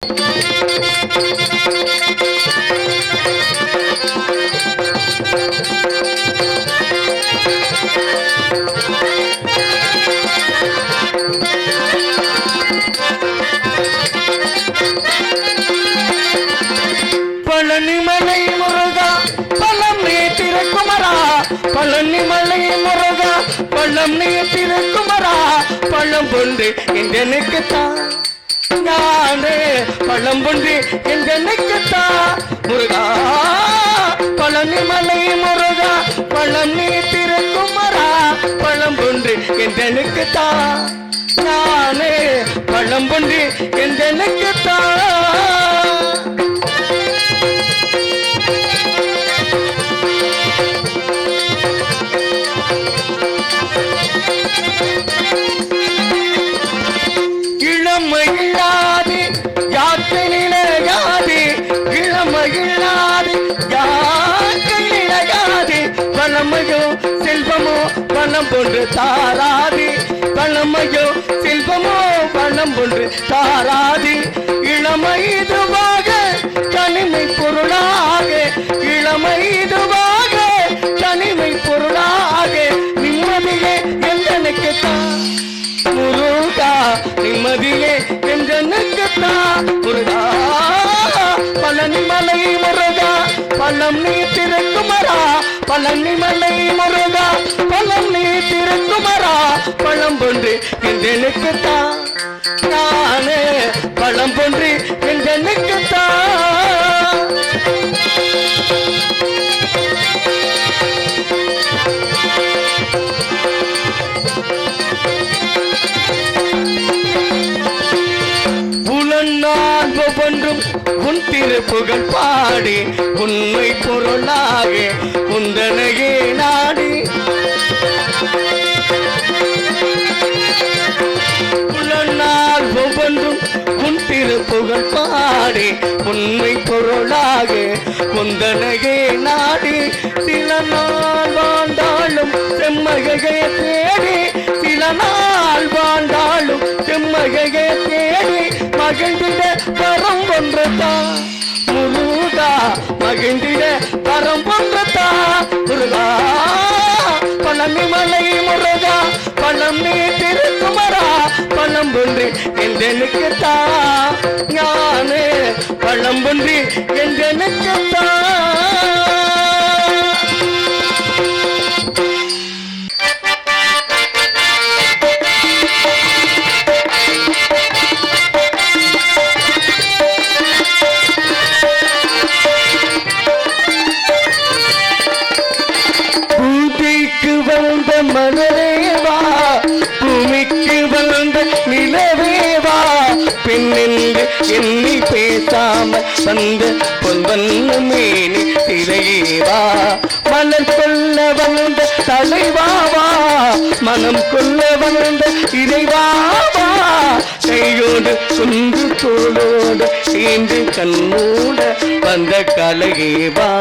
பழனிமலை முருகா பழம் நீ திருக்குமரா, பழனிமலை முருகா பழம் நீ திருக்குமரா, பழம் பொண்டு என்றனுக்குத்தான் ஞானே, பழம் பொண்டு என்றனுக்குத்தான் முருகா. பழனிமலை முருகா பழம் நீ திருக்குமரா, பழம் பொண்டு என்றனுக்குத்தான் ஞானே, பழம் பொண்டு என்றனுக்குத்தான். இளமையில்லாது யாக்கை நிலையாது, இளமையில்லாது யாக்கை நிலையாது, பழமையோ செல்வமோ பணம் போன்று தாராது, பழமையோ செல்வமோ பணம் போன்று தாராது. இளமைதுவாக தனிமை பொருளாக, இளமைதுவாக தனிமை பொருளாக, நிம்மதியே என்றனுக்குத்தான் முருகா, நிம்மதியே என்றனுக்குத்தான் முருகா. பழனிமலை முருகா பழம் நீ திருக்குமரா, பழனிமலை முருகா பழம் நீ திருக்குமரா, பழம் பொன்று என்றனுக்குத்தான் நானே, பழம் பொன்று என்றனுக்குத்தான். ஒவ்வொன்றும் உன் திருப்புகழ் பாடி, உண்மை பொருளாக உந்தனையே நாடி, புலனால் ஒவ்வொன்றும் உன் திருப்புகழ் பாடி, உண்மை பொருளாக உந்தனையே நாடி, சில நாள் வாழ்ந்தாலும் செம்மகையை தேடி, சில நாள் வாழ்ந்தாலும் செம்மகையை தேடி, மகிழ்ந்திட வரம் ஒன்றுதான் முருகா, மகிழ்ந்திட வரம் ஒன்றுதான் முருகா. பழனிமலை முருகா பழம் நீ திருக்குமரா, பழம் ஒன்று என்றனுக்குத்தான் ஞானே, பழம் ஒன்று என்றனுக்குத்தான். மலரேவா பூமிக்கு வந்த நிலவேவா, பெண்ணென்று எண்ணி பேசாம வந்த பொன்வண்ண மேனி திரையேவா, மலர் கொல்ல வந்த தலைவாவா, மனம் கொல்ல வந்த இறைவாவா, கையோடு குன்று தோளோடு சேர்ந்து கண்ணோட வந்த கலையேவா.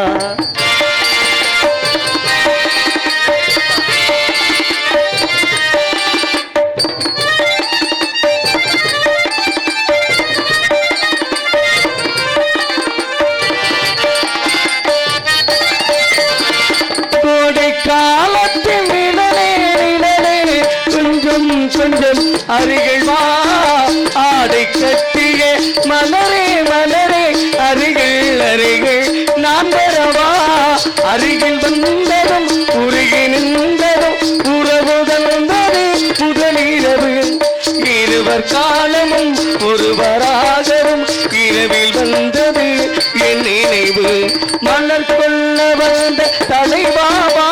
காலத்தின் நிழலே நிழலே கொஞ்சம் கொஞ்சம் அருகில் வா, ஆடை கட்டிய மலரே மலரே அருகில் அருகில் நான் வரவா, அருகில் வந்ததும் உருகி நின்றதும் உறவு தந்தது முதலிரவு, இருவர் காலமும் ஒருவராகவும் இரவில் வந்தது என் நினைவு, மலர் கொல்ல வந்த தலைவாவா,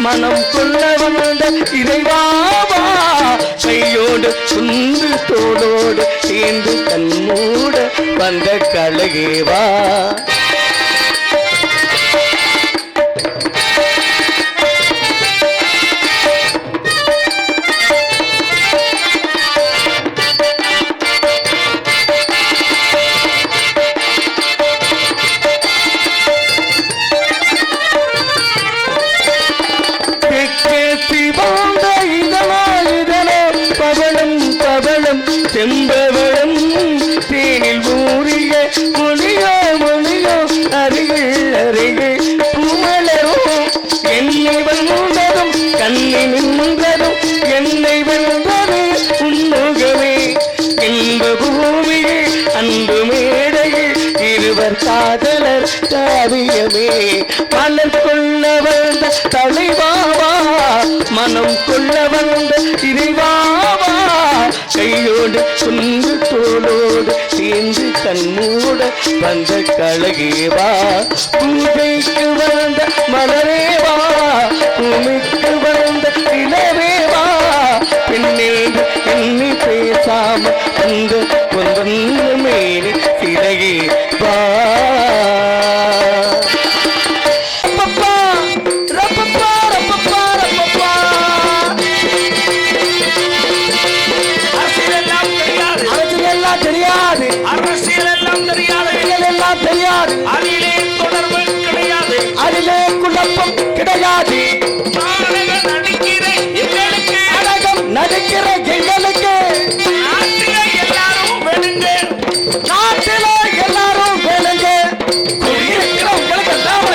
மனம் கொல்ல வந்த இறைவாவா, கையோடு குன்று தோளோடு சேர்ந்து கண்ணோட வந்த கலையேவா. செம்பவளம் தேனில் கூறிய மொழியோ மொழியோ அருகில் அருகில் பூமலரும் என்னை வந்ததும் கண்ணி நின்றதும் என்னை வென்றது உன்முகமே இன்ப பூமியில் அன்பு மேடையில் இருவர் காதலர் காவியமே மலர் கொள்ள வந்த தலைவாவா மனம் கொள்ள வந்த இறைவாவா கையோடு குன்று தோளோடு சேர்ந்து கண்ணூட வந்த கழகேவா பூஜைக்கு வந்த மலரேவா பூமிக்கு வந்த இளவேவா பின்னேடு எண்ணி பேசாம அந்த கொந்த மேனி சிறகே வா தெரியாது அரசியல் எல்லாம் தெரியாது எல்லாம் தெரியாது அதிலே தொடர்பு கிடையாது அதிலே குழப்பம் கிடையாது நாடகம் நடிக்கிற எங்களுக்கு நாட்டிலே எல்லாரும் வேணுங்க நாட்டிலே எல்லாரும் வேணுங்க குடியிருக்கிறவங்களுக்கு எல்லாம்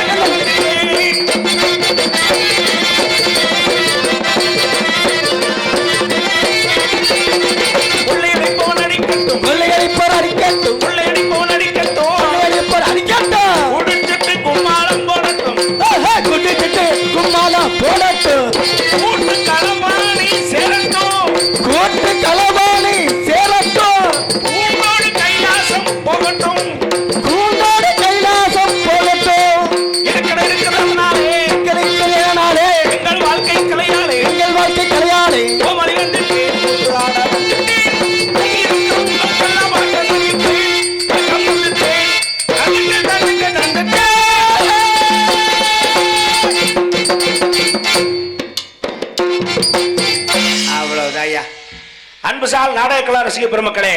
அன்புசால் நாடக கலா ரசிக பெருமக்களே,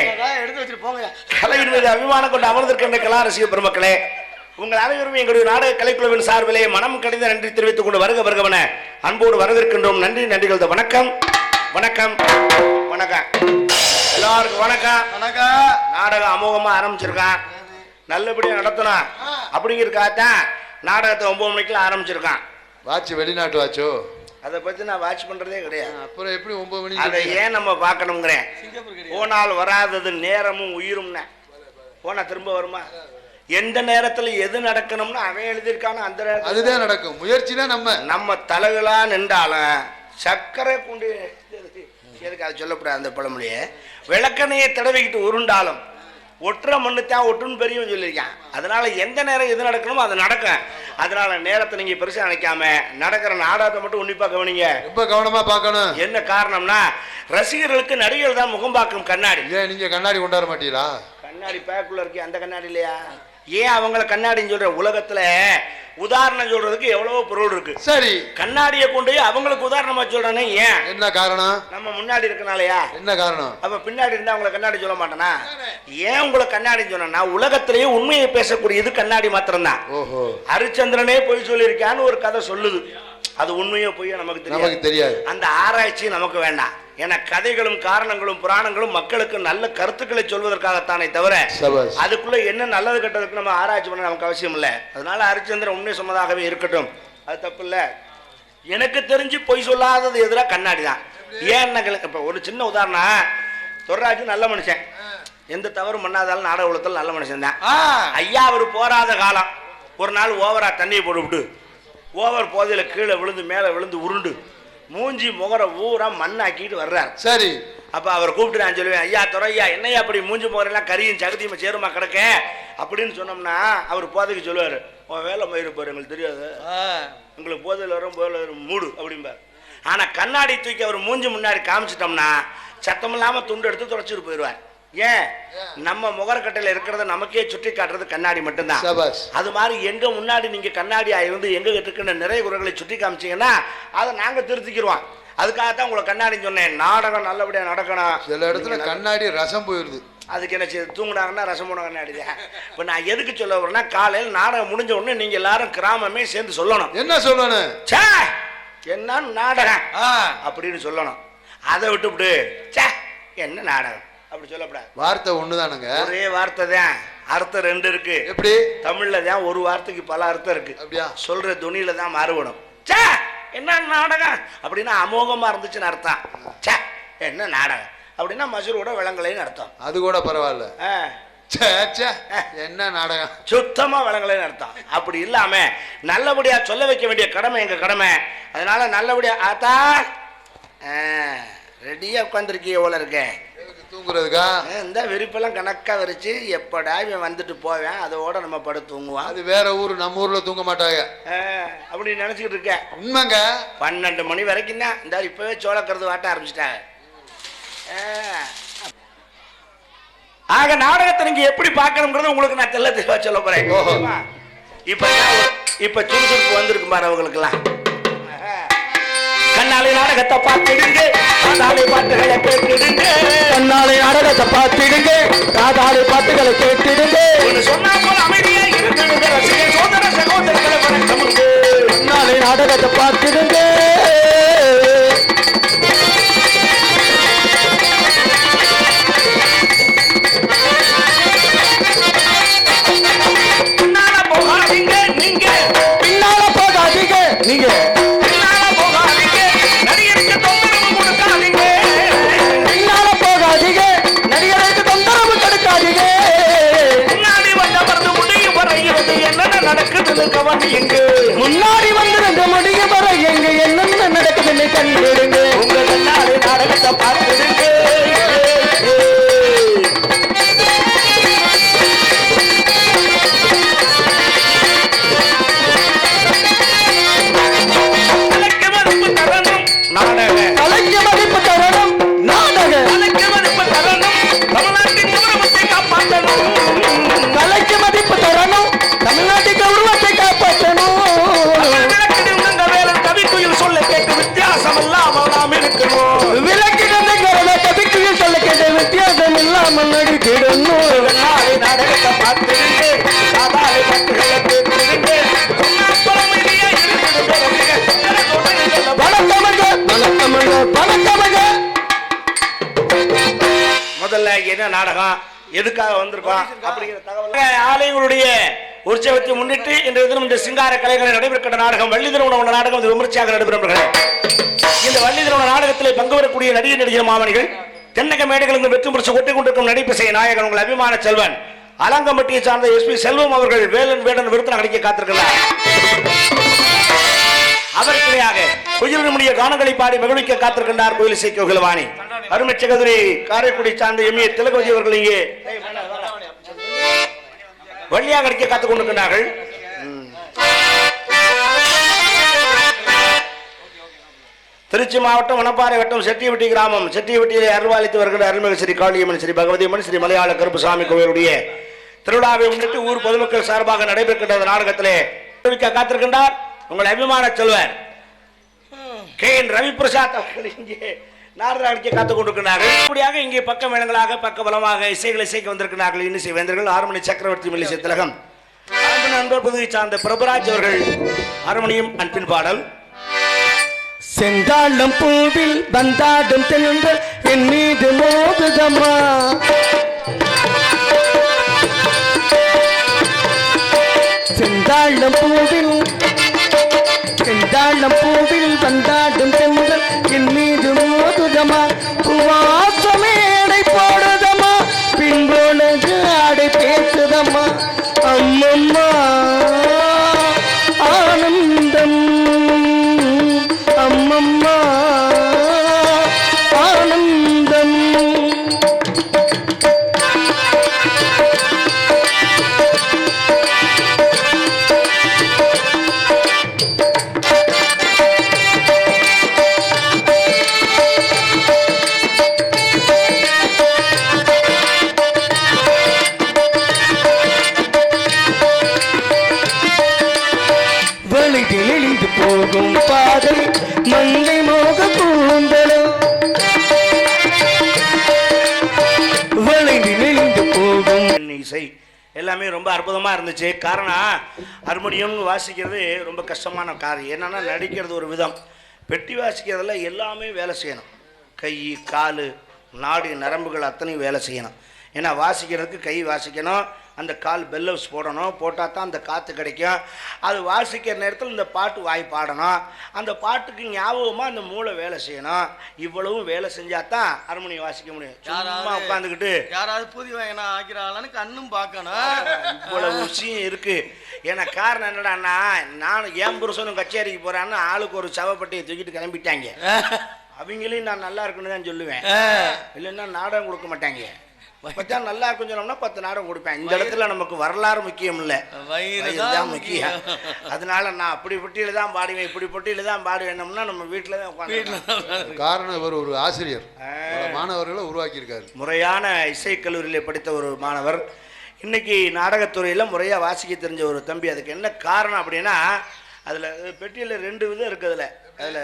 கலையின் மீது அபிமானம் கொண்டு அமர்ந்திருக்கின்ற கலா ரசிக பெருமக்களே, உங்கள் அனைவரும் எங்களுடைய நாடக கலைக்குழுவின் சார்பிலே மனம் கடித நன்றி தெரிவித்துக் கொண்டு வருக வருகவன அன்போடு வரவேற்கின்றோம். நன்றி நன்றிகள். வணக்கம் வணக்கம் வணக்கம் எல்லாருக்கும் வணக்கம் வணக்கம். நாடகம் அமோகமா ஆரம்பிச்சிருக்கான், நல்லபடியா நடத்தணும் அப்படிங்கிறதுக்காகத்தான் நாடகத்தை 9 மணிக்கு ஆரம்பிச்சிருக்கான். வாட்ச் வெளிநாட்டு வாட்சோ, அதை பத்தி நான் வாட்ச் பண்றதே கிடையாது. அப்புறம் எப்படி 9 மணி? அதை ஏன் நம்ம பார்க்கணுங்கிறேன். போனால் வராதது நேரமும் உயிரும்னா போனா திரும்ப வருமா? எந்த நேரத்துல எது நடக்கணும்னு அவன் எழுதியிருக்கானோ அந்த நேரத்துல அதுதான் நடக்கும். முயற்சி தான். நம்ம தலைகளா நின்றாலும் சர்க்கரை கொண்டு எதுக்கு அதை சொல்லக்கூடாது. அந்த பழமொழியை விளக்கணையை தடவிக்கிட்டு உருண்டாலும் ஒற்றை மண்ணுத்தான் ஒட்டுன்னு பெரியவன் சொல்லியிருக்கான். அதனால எந்த நேரம் எது நடக்கணுமோ அது நடக்கும். அதனால நேரத்தை நீங்க பெருசா நினைக்காம நடக்கிற நாடகத்தை மட்டும் உன்னிப்பா கவனிங்க, ரொம்ப கவனமா பார்க்கணும். என்ன காரணம்னா ரசிகர்களுக்கு நடிகர்கள் தான் முகம் பார்க்கும் கண்ணாடி. ஏன் நீங்க கண்ணாடி கொண்டாட மாட்டீங்களா? கண்ணாடி பேக்குள்ள இருக்கு, அந்த கண்ணாடி இல்லையா? ஏன் அவங்கள கண்ணாடின்னு சொல்ற? உலகத்துல உதாரணம் சொல்றதுக்கு எவ்வளவோ பொருள் இருக்கு. சரி, கண்ணாடியை கொண்டு அவங்களுக்கு உதாரணமா சொல்றேன்னு ஏன்? என்ன காரணம்? நம்ம முன்னாடி இருக்கனாலயா? என்ன காரணம்? அப்ப பின்னாடி இருந்தா அவங்களை கண்ணாடி சொல்ல மாட்டேனா? ஏன் உங்களை கண்ணாடி சொன்னா உலகத்திலேயே உண்மையை பேசக்கூடியது கண்ணாடி மாத்திரம்தான். ஓஹோ, ஹரிச்சந்திரனே பொய் சொல்லியிருக்கான்னு ஒரு கதை சொல்லுது. அது உண்மையோ பொய்யோ நமக்கு தெரியாது. அந்த ஆராய்ச்சி நமக்கு வேண்டாம். ஏன்னா கதைகளும் காரணங்களும் புராணங்களும் மக்களுக்கு நல்ல கருத்துக்களை சொல்வதற்காகத்தானே தவிர அதுக்குள்ள என்ன நல்லது கெட்டதுக்கு நம்ம ஆராய்ச்சி பண்ண நமக்கு அவசியம் இல்லை. அதனால ஹரிச்சந்திரன் உண்மை சொன்னதாகவே இருக்கட்டும், அது தப்பு இல்லை. எனக்கு தெரிஞ்சு பொய் சொல்லாதது எதிராக கண்ணாடி தான். ஏன் இப்ப ஒரு சின்ன உதாரணம், தொர்ராஜு நல்ல மனுஷன், எந்த தவறும் பண்ணாதாலும் நாடக உலகத்தில் நல்ல மனுஷன் தான். ஐயா அவர் போராத காலம் ஒரு நாள் ஓவரா தண்ணியை போட்டுவிட்டு ஓவர் போதையில கீழே விழுந்து மேலே விழுந்து உருண்டு மூஞ்சி முகர ஊரா மண்ணாக்கிட்டு வர்றாரு. சரி, அப்ப அவர் கூப்பிட்டு நான் சொல்லுவேன், ஐயா துறையா என்னையா அப்படி மூஞ்சி முகரெல்லாம் கரியும் சகதியும் சேருமா கிடக்க அப்படின்னு சொன்னோம்னா அவர் போதைக்கு சொல்லுவாரு, உன் வேலை மயிறு பாரு, எங்களுக்கு தெரியாது, உங்களுக்கு போதையில் வரும் போதையில் வரும் மூடு அப்படிம்பார். ஆனா கண்ணாடி தூக்கி அவர் மூஞ்சி முன்னாடி காமிச்சிட்டோம்னா சத்தம் இல்லாம துண்டு எடுத்து துடைச்சிட்டு போயிடுவார். ஏன்? நம்ம முகரக்கட்டையில இருக்கிறத நமக்கே சுட்டி காட்டுறது கண்ணாடி மட்டும்தான். அது மாதிரி எங்க முன்னாடி நீங்க கண்ணாடியா இருந்து எங்க இருக்கிற நிறைய குறைகளை சுட்டி காமிச்சீங்கன்னா அதை நாங்க திருத்திக்கிடுவோம். அதுக்காகத்தான் உங்களை கண்ணாடி சொன்னேன். நாடகம் நல்லபடியா நடக்கணும். சில இடத்துல கண்ணாடி ரசம் போயிருது, அதுக்கு என்ன செய்ய தூங்குனாங்கன்னா ரசம் போன கண்ணாடி தான். இப்ப நான் எதுக்கு சொல்ல வரேன்னா, காலையில் நாடகம் முடிஞ்ச உடனே நீங்க எல்லாரும் கிராமமே சேர்ந்து சொல்லணும். என்ன சொல்லணும்? என்ன நாடகம் அப்படின்னு சொல்லணும். அதை விட்டுவிட்டு என்ன நாடகம் அப்படி சொல்லப்படாது. வார்த்தை ஒண்ணுதானுங்க. ஒரே வார்த்தை தான், அர்த்தம் ரெண்டு இருக்கு. எப்படி? தமிழ்ல தான் ஒரு வார்த்தைக்கு பல அர்த்தம் இருக்கு. அப்படியா? சொல்ற துணியில தான் மாறுபடும். சே என்ன நாடகம் அப்படின்னா அமோகமா இருந்துச்சுன்னு அர்த்தம். சே என்ன நாடகம் அப்படின்னா மசூரோட விளங்கலைன்னு அர்த்தம். அது கூட பரவாயில்ல. என்ன நாடகம் சுத்தமா விளங்கலைன்னு அர்த்தம். அப்படி இல்லாம நல்லபடியா சொல்ல வைக்க வேண்டிய கடமை எங்க கடமை. அதனால நல்லபடியா ஆத்தா ரெடியா உட்காந்துருக்கீங்க போல இருக்கேன் தூங்குறதுக்கா. இந்த விரிப்பெல்லாம் கணக்கா விரிச்சு எப்படா இவன் வந்துட்டு போவேன் அதோட நம்ம படுத்து தூங்குவான். அது வேற ஊரு, நம்ம ஊர்ல தூங்க மாட்டாங்க அப்படி நினைச்சுக்கிட்டு இருக்கேன். உண்மைங்க. 12 மணி வரைக்கும் தான் இந்த இப்பவே சோளக்கிறது வாட்ட ஆரம்பிச்சிட்டாங்க. ஆக நாடகத்தை நீங்க எப்படி பார்க்கணுங்கிறது உங்களுக்கு நான் தெல்ல தெளிவா சொல்ல போறேன். இப்ப சுறுசுறுப்பு வந்திருக்கு பாரு அவங்களுக்கு எல்லாம். கண்ணாலை நாடகத்தை பார்த்துடுங்க, காதாலை பாட்டுகளை கேட்டுடுங்க. கண்ணாலை நாடகத்தை பார்த்துடுங்க, காதாலை பாட்டுகளை கேட்டுடுங்க. சொன்னா போல அமைதியா இருந்துடுங்க ரசிகர் சோதர சகோதரர்களை வணக்கம். கண்ணாலை நாடகத்தை பார்த்துடுங்க. பின்னால போகாதீங்க நீங்க, பின்னால போகாதீங்க நீங்க, பின்னால போகாதீங்க நடிகருக்கு தொந்தரவு கொடுக்காதீங்க. பின்னால போகாதீங்க நடிகருக்கு தொந்தரவு கொடுக்காதீங்க. முன்னாடி வந்தவரது முடியும் வரைகிறது என்னென்ன நடக்குதுன்னு கவனியுங்க. முன்னாடி வந்து முடியும் வரை எங்க என்னென்ன நடக்குதுன்னு கண்டிடுங்க. உங்க கண்ணாடி நாடகத்தை பார்த்துடுங்க. தலைக்கு மதிப்பு தரணும் நாடக, தலைக்கு மதிப்பு தரணும் தமிழ்நாட்டின் கௌரவத்தை காப்பாற்றணும். தலைக்கு மதிப்பு தரணும் தமிழ்நாட்டின் கௌரவத்தை காப்பாற்றணும். வேலன் கவிக்குயில் சொல்ல கேட்டு வித்தியாசம் இல்லாமல் நாம் இருக்கணும். விளக்கிடங்கிறத கவிக்குயில் சொல்ல கேட்டு வித்தியாசம் இல்லாமல் நடிக்கிடணும். நாடகத்தை பார்த்துடுங்க, காதாலை பாட்டுகளை கேட்டுடுங்க. முதல்ல என்ன நாடகம், எதுக்காக வந்திருக்கோம் அப்படிங்கிற தகவல் ஆலயங்களுடைய உற்சவத்தை முன்னிட்டு இன்றைய தினம் இந்த சிங்கார கலைகளை நடைபெறுகின்ற நாடகம் வள்ளி திருமண நாடகம் விமர்சையாக நடைபெறுகிறது. இந்த வள்ளி திருமண நாடகத்தில் பங்கு பெறக்கூடிய நடிகர் நடிகர் மாமணிகள் தென்னக மேடைகளுக்கு வெற்றி முடிச்சு கொட்டிக் கொண்டிருக்கும் நடிப்பிசை நாயகன் உங்கள் அபிமான செல்வன் அலங்கம்பட்டியை சார்ந்த SP செல்வம் அவர்கள் வேலன் வேடன் விருத்தன நடிக்க காத்திருக்கிறார். அவருக்குள்ளையாக குயிலினுடைய கானங்களை பாடி மகிழ்விக்க காத்திருக்கின்றார் கோயில் இசை கோகிலவாணி அருமை சகோதரி காரைக்குடி சார்ந்த MA திலகவதி அவர்கள் இங்கே வள்ளியாக நடிக்க காத்துக் கொண்டிருக்கின்றார்கள். திருச்சி மாவட்டம் வனப்பாறை வட்டம் செட்டியவட்டி கிராமம் செட்டியவட்டியிலே அருள்வாளித்து வருகிற அருள்மிகு ஸ்ரீ காளியம்மன் ஸ்ரீ பகவதியம்மன் ஸ்ரீ மலையாள கருப்புசாமி கோவிலுடைய திருவிழாவை முன்னிட்டு ஊர் பொதுமக்கள் சார்பாக நடைபெறுகின்ற நாடகத்திலே காத்திருக்கின்றார் உங்கள் அபிமான செல்வர் KN ரவி பிரசாத் அவர்கள் இங்கே நாடகம் நடிக்க காத்துக் கொண்டிருக்கிறார்கள். இப்படியாக இங்கே பக்க மேளங்களாக பக்க பலமாக இசைகளை இசைக்க வந்திருக்கிறார்கள். இன்னிசை வேந்தர்கள் ஆறுமணி சக்கரவர்த்தி மெல்லிசை திலகம் நண்பர் புதுவை சார்ந்த பிரபுராஜ் அவர்கள் அருமணியும் அன்பின் பாடல். செந்தாளம் பூவில் வந்தாடும் தென்றல் என் மீது மோதுதம்மா, செந்தாளம் பூவில் வந்தாடும் தென்றல் என் மீது மோதுதம்மா, பூவாசமேடை போடுதம்மா பின்பொழுது ஆடை பேசுதம்மா, அம்மம்மா ஆனந்தம் அம்மம்மா ஆனந்தம். வழிதிலிந்து போகும் பாதை மங்கை மோக பூந்தலோ, வழிதிலிந்து போகும் இசை எல்லாமே ரொம்ப அற்புதமா இருந்துச்சு. காரணம் ஹார்மோனியம் வாசிக்கிறது ரொம்ப கஷ்டமான காரியம். என்னன்னா நடிக்கிறது ஒரு விதம், பெட்டி வாசிக்கிறதுல எல்லாமே வேலை செய்யணும். கை கால் நாடி நரம்புகள் அத்தனையும் வேலை செய்யணும். ஏன்னா வாசிக்கிறதுக்கு கை வாசிக்கணும், அந்த கால் பெல்லவுஸ் போடணும், போட்டால் தான் அந்த காற்று கிடைக்கும். அது வாசிக்கிற நேரத்தில் இந்த பாட்டு வாய் பாடணும், அந்த பாட்டுக்கு ஞாபகமாக அந்த மூளை வேலை செய்யணும். இவ்வளவும் வேலை செஞ்சால் தான் ஹார்மோனியம் வாசிக்க முடியும். சும்மா உட்காந்துக்கிட்டு யாராவது புதி வாங்கினா ஆக்கிறாங்கன்னு கண்ணும் பார்க்கணும். இவ்வளவு விஷயம் இருக்குது. ஏன்னா காரணம் என்னடான்னா, நானும் என் புருஷனும் கச்சேரிக்கு போகிறான்னு ஆளுக்கு ஒரு சவப்பட்டியை தூக்கிட்டு கிளம்பிட்டாங்க. அவங்களையும் நான் நல்லா இருக்குன்னு தான் சொல்லுவேன், இல்லைன்னா நாடகம் கொடுக்க மாட்டாங்க. பச்சா நல்லா இருக்குன்னு சொன்னோம்னா 10 நாடகம் கொடுப்பேன். இந்த இடத்துல நமக்கு வரலாறு முக்கியம் இல்லை, வயிறுதான் முக்கியம். அதனால நான் அப்படி பொட்டியில தான் பாடுவேன், இப்படி பொட்டியில தான் பாடுவேன்னோம்னா நம்ம வீட்டில் தான் உட்காந்து. காரணம் இவர் ஒரு ஆசிரியர், மாணவர்களை உருவாக்கியிருக்காரு. முறையான இசைக்கல்லூரியில் படித்த ஒரு மாணவர், இன்னைக்கு நாடகத்துறையில் முறையாக வாசிக்க தெரிஞ்ச ஒரு தம்பி. அதுக்கு என்ன காரணம் அப்படின்னா, அதில் பெட்டியில் 2 விதம் இருக்குது. அதில்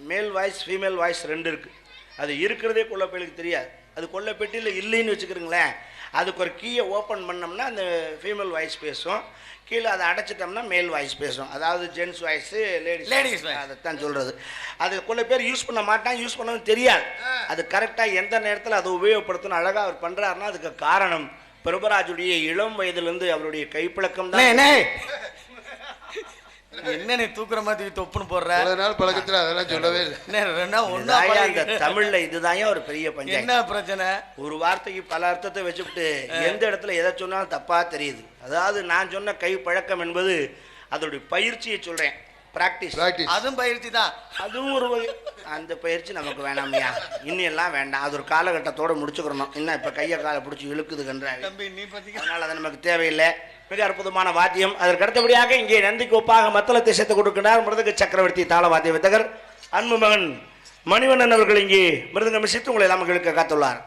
மேல் வாய்ஸ் ஃபீமேல் வாய்ஸ் 2 இருக்குது. அது இருக்கிறதே கொள்ளப்பயலுக்கு தெரியாது. அது கொள்ளை பெட்டியில் இல்லைன்னு வச்சுக்கிறீங்களேன், அதுக்கு ஒரு கீயை ஓப்பன் பண்ணோம்னா அந்த ஃபீமேல் வாய்ஸ் பேசும், கீழே அதை அடைச்சிட்டோம்னா மேல் வாய்ஸ் பேசும். அதாவது ஜென்ஸ் வாய்ஸு, லேடிஸ் அதைத்தான் சொல்கிறது. அது கொள்ளை பேர் யூஸ் பண்ண மாட்டான், யூஸ் பண்ணவும் தெரியாது. அது கரெக்டாக எந்த நேரத்தில் அதை உபயோகப்படுத்தணும் அழகாக அவர் பண்ணுறாருன்னா அதுக்கு காரணம் பிரபராஜுடைய இளம் வயதிலிருந்து அவருடைய கைப்பழக்கம் தான். என்ன நீ தூக்குற மாதிரி தொப்புன்னு போடுற? நாள் பழக்கத்துல அதெல்லாம் சொல்லவே இல்லை. தமிழ்ல இதுதான் ஒரு பெரிய பஞ்சாயத்து. என்ன பிரச்சனை? ஒரு வார்த்தைக்கு பல அர்த்தத்தை வச்சுக்கிட்டு எந்த இடத்துல எதை சொன்னாலும் தப்பா தெரியுது. அதாவது நான் சொன்ன கை பழக்கம் என்பது அதோடைய பயிற்சியை சொல்றேன், பிராக்டிஸ். அதுவும் பயிற்சி தான், அதுவும் ஒரு அந்த பயிற்சி நமக்கு வேணாமையா, இன்னும் எல்லாம் வேண்டாம். அது ஒரு காலகட்டத்தோட முடிச்சுக்கிறணும். இன்னும் இப்ப கையை காலை பிடிச்சி இழுக்குதுன்றாங்க, அதனால அது நமக்கு தேவையில்லை. மிக அற்புதமான வாத்தியம். அதற்கு அடுத்தபடியாக இங்கே நந்திக்கு ஒப்பாக மத்தளத்தை சேர்த்து கொடுக்கிறார் மிருதங்க சக்கரவர்த்தி தாள வாத்திய வித்தகர் அன்பு மகன் மணிவண்ணன் அவர்கள் இங்கே மிருதங்கம் இசைத்து உங்களை எல்லாம் மகிழ்க்க காத்துள்ளார்.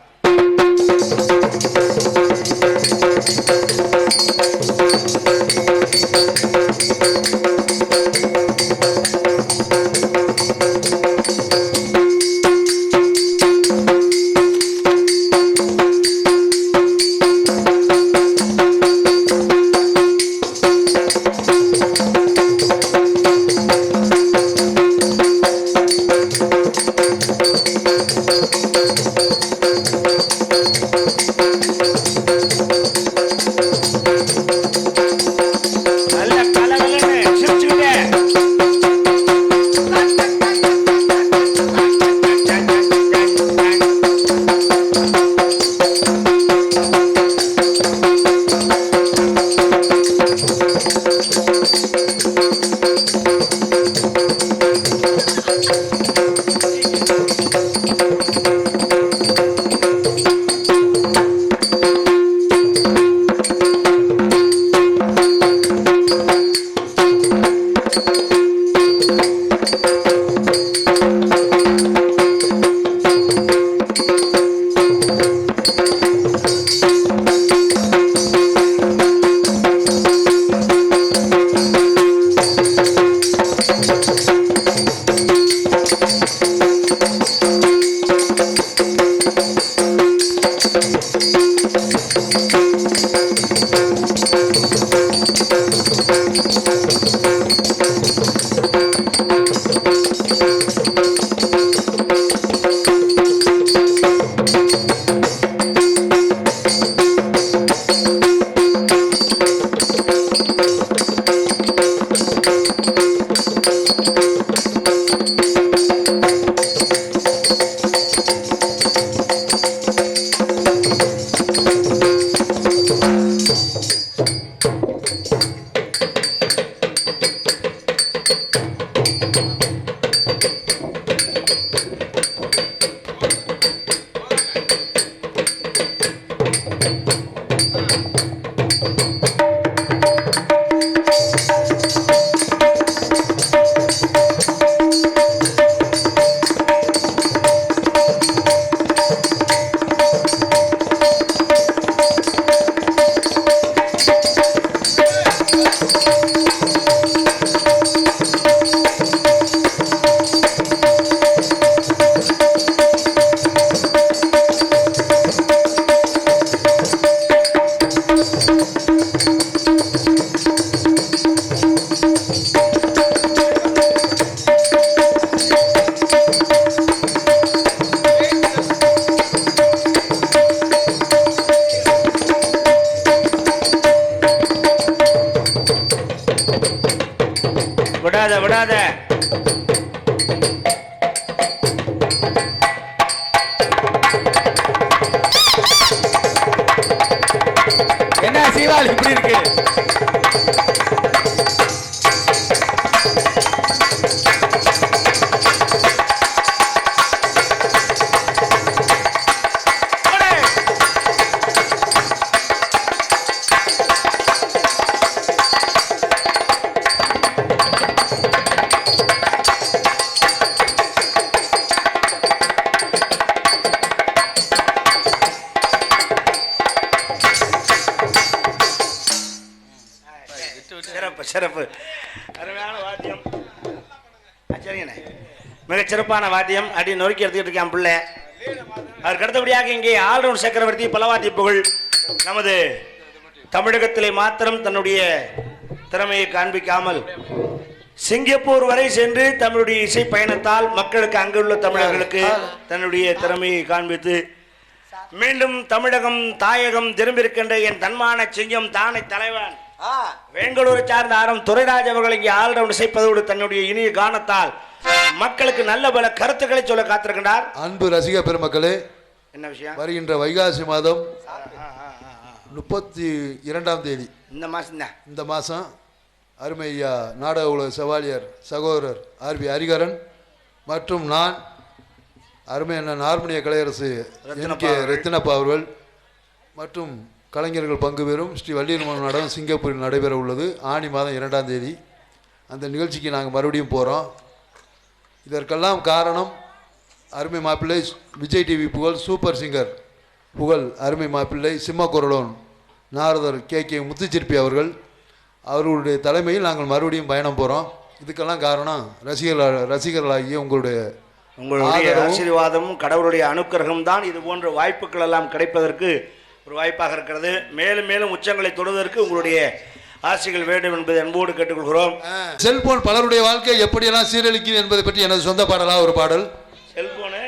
விடாத. என்ன சீவாள் இப்படி இருக்கு? சிறப்பு. அருமையான வாத்தியம். சரிங்கண்ணே, மிகச்சிறப்பான வாத்தியம். அடி நொறுக்கி எடுத்துக்கிட்டு இருக்கான் பிள்ளை. அதற்கு அடுத்தபடியாக இங்கே ஆல்ரவுண்ட் சக்கரவர்த்தி பலவாத்திய புகழ் நமது தமிழகத்திலே மாத்திரம் தன்னுடைய திறமையை காண்பிக்காமல் சிங்கப்பூர் வரை சென்று தன்னுடைய இசை பயணத்தால் மக்களுக்கு அங்குள்ள தமிழர்களுக்கு தன்னுடைய திறமையை காண்பித்து மீண்டும் தமிழகம் தாயகம் திரும்பியிருக்கின்ற என் தன்மான சிங்கம் தானை தலைவன் பெங்களூரை சார்ந்த ஆரம் துரைராஜ் அவர்கள் இங்கே ஆல்ரவுண்ட் இசைப்பதோடு தன்னுடைய இனிய கானத்தால் மக்களுக்கு நல்ல பல கருத்துக்களை சொல்ல காத்திருக்கின்றார். அன்பு ரசிக பெருமக்களே, என்ன விஷயம்? வருகின்ற வைகாசி மாதம் 32ஆம் தேதி இந்த மாதம் அருமை ஐயா நாடக உலக செவாலியர் சகோதரர் ஆர்பி ஹரிகரன் மற்றும் நான் அருமை அண்ணன் ஹார்மோனிய கலையரசு என்.கே. ரத்தினப்பா அவர்கள் மற்றும் கலைஞர்கள் பங்கு பெறும் ஸ்ரீ வள்ளியம்மன் நாடகம் சிங்கப்பூரில் நடைபெற உள்ளது. ஆனி மாதம் 2ஆம் தேதி அந்த நிகழ்ச்சிக்கு நாங்கள் மறுபடியும் போகிறோம். இதற்கெல்லாம் காரணம் அருமை மாப்பிள்ளை விஜய் டிவி புகழ் சூப்பர் சிங்கர் புகழ் அருமை மாப்பிள்ளை சிம்மக்குரலோன் நாரதர் கே முத்துச்சிற்பி அவர்களுடைய தலைமையில் நாங்கள் மறுபடியும் பயணம் போகிறோம். இதுக்கெல்லாம் காரணம் ரசிகர்களாகிய உங்களுடைய ஆசீர்வாதமும் கடவுளுடைய அனுக்கிரகம் தான் இது போன்ற வாய்ப்புகள் எல்லாம் கிடைப்பதற்கு ஒரு வாய்ப்பாக இருக்கிறது. மேலும் மேலும் உச்சங்களை தொடுவதற்கு உங்களுடைய ஆசைகள் வேண்டும் என்பதை அன்போடு கேட்டுக்கொள்கிறோம். செல்போன் பலருடைய வாழ்க்கை எப்படியெல்லாம் சீரழிக்கும் என்பதை பற்றி எனது சொந்த பாடலாக ஒரு பாடல். செல்போனு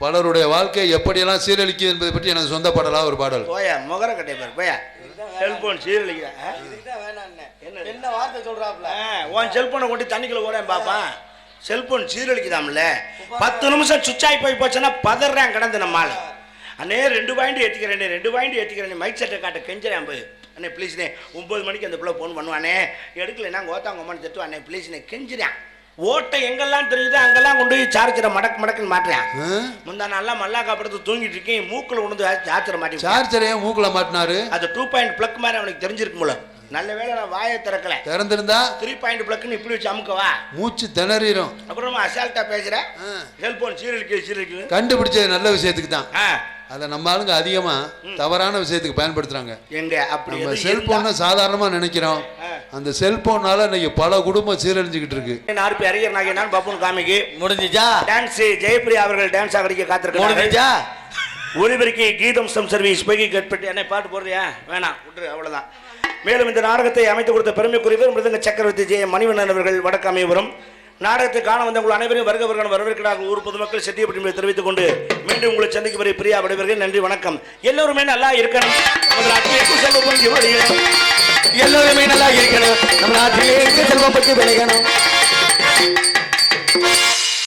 பலருடைய வாழ்க்கை எப்படியெல்லாம் சீரழிக்கும் என்பதை பற்றி எனது சொந்த பாடலாக ஒரு பாடல். போயா முகர கட்டை பாரு போயா. செல்போன் சீரழிக்கிறேன் என்ன வார்த்தை சொல்றாப்ல? உன் செல்போனை கொண்டு தண்ணிக்குள்ள ஓடேன் பாப்பா. செல்போன் சீரழிக்குதாம்ல. 10 நிமிஷம் சுவிட்ச் ஆகி போய் போச்சுன்னா பதறான் கிடந்து நம்மால். அண்ணே 2 பாயிண்ட் ஏற்றிக்கிறேன் மைக் செட்டை காட்ட கெஞ்சுறேன் போய். அண்ணே ப்ளீஸ்ண்ணே 9 மணிக்கு அந்த பிள்ளை ஃபோன் பண்ணுவானே எடுக்கலைன்னா கோத்தாங்கம்மான்னு திட்டு அண்ணே ப்ளீஸ்ண்ணே கெஞ்சுறேன். ஓட்டை எங்கெல்லாம் தெரியுது அங்கெல்லாம் கொண்டு போய் சார்ஜரை மடக்குன்னு மாட்டுறேன். முந்தா நல்லா மல்லாக்கா படுத்து தூங்கிட்டு இருக்கேன், மூக்கில் கொண்டு சார்ஜரை மாட்டி. சார்ஜரையே மூக்கில் மாட்டினாரு. அது 2 பாயிண்ட் பிளக் மாதிரி அவனுக்கு தெரிஞ்சிருக்கும்ல. நல்ல வேளை நான் வாயை திறக்கல. திறந்திருந்தா 3 பாயிண்ட் பிளக்னு இப்படி வச்சு அமுக்கவா மூச்சு திணறிடும். அப்புறமா அசால்ட்டா பேசுறேன். செல்போன் சீரழிக்கு கண்டுபிடிச்சது நல்ல விஷயத்துக்கு தான். அதை நம்ம ஆளுங்க அதிகமா தவறான விஷயத்துக்கு பயன்படுத்துறாங்க. எங்க அப்படி நம்ம செல்போனை சாதாரணமா நினைக்கிறோம். அந்த செல்போனால இன்னைக்கு பல குடும்பம் சீரழிஞ்சுக்கிட்டு இருக்கு. ஆர்பி ஹரிகரன் நாங்க நான் பப்புன் காமிக்கு முடிஞ்சுச்சா? டான்ஸ் ஜெயப்பிரியா அவர்கள் டான்ஸ் ஆடிக்க காத்திருக்காங்க. முடிஞ்சுச்சா? ஒலிபெருக்கி கீதம் சம் சர்வீஸ் பொய்கை கட்பட்டு என்ன பாட்டு போடுறியா? வேணாம் விட்டுரு, அவ்வளவுதான். மேலும் இந்த நாடகத்தை அமைத்து கொடுத்த பெருமைக்குரியவர் மிருதங்க சக்கரவர்த்தி ஜெய மணிவண்ணன் அவர்கள் வடக்கமையபுரம். நாடகத்தை காண வந்த உங்கள் அனைவரையும் வரவேற்கிறார்கள் ஊர் பொதுமக்கள் செட்டியப்பட்டி தெரிவித்துக் கொண்டு மீண்டும் உங்களை சந்திக்கும் வரை பிரியா விடைபெறுகிறேன். நன்றி, வணக்கம். எல்லோருமே நல்லா இருக்கணும். எல்லோருமே நல்லா இருக்கணும். நம்ம நாட்டிலே செல்வம் பற்றி விளையணும்.